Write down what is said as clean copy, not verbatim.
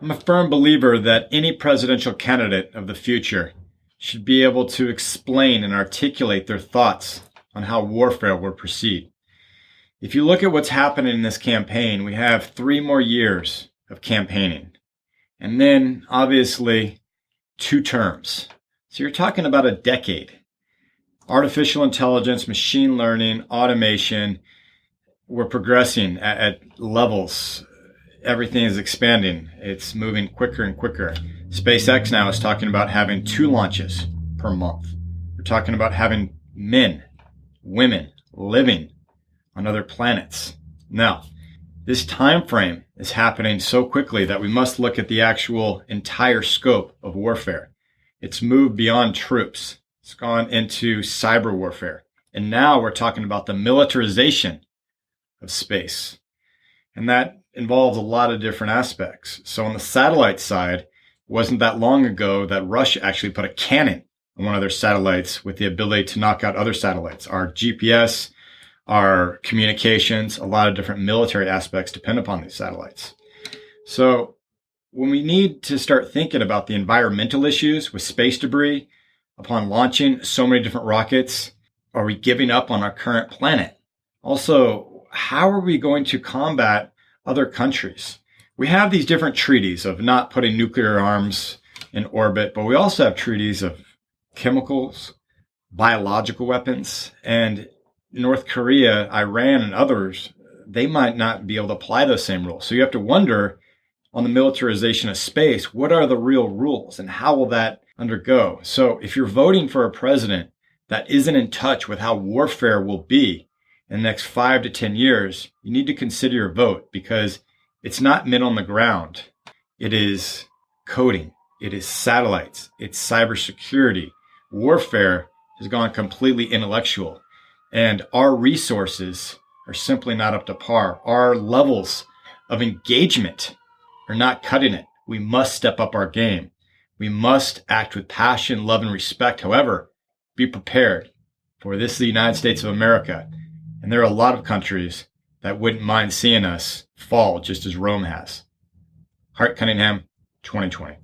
I'm a firm believer that any presidential candidate of the future should be able to explain and articulate their thoughts on how warfare will proceed. If you look at what's happening in this campaign, we have 3 more years of campaigning. And then, obviously, 2 terms. So you're talking about a decade. Artificial intelligence, machine learning, automation, we're progressing at levels. Everything is expanding. It's moving quicker and quicker. SpaceX now is talking about having 2 launches per month. We're talking about having men, women living on other planets. Now, this time frame is happening so quickly that we must look at the actual entire scope of warfare. It's moved beyond troops. It's gone into cyber warfare. And now we're talking about the militarization of space. And that involves a lot of different aspects. So on the satellite side, it wasn't that long ago that Russia actually put a cannon on one of their satellites with the ability to knock out other satellites. Our GPS, our communications, a lot of different military aspects depend upon these satellites. So when we need to start thinking about the environmental issues with space debris, upon launching so many different rockets, are we giving up on our current planet? Also, how are we going to combat other countries? We have these different treaties of not putting nuclear arms in orbit, but we also have treaties of chemicals, biological weapons, and North Korea, Iran, and others, they might not be able to apply those same rules. So you have to wonder on the militarization of space, what are the real rules and how will that undergo? So if you're voting for a president that isn't in touch with how warfare will be in the next 5 to 10 years, you need to consider your vote because it's not men on the ground. It is coding. It is satellites. It's cybersecurity. Warfare has gone completely intellectual, and our resources are simply not up to par. Our levels of engagement are not cutting it. We must step up our game. We must act with passion, love, and respect. However, be prepared, for this is the United States of America. And there are a lot of countries that wouldn't mind seeing us fall just as Rome has. Hart Cunningham, 2020.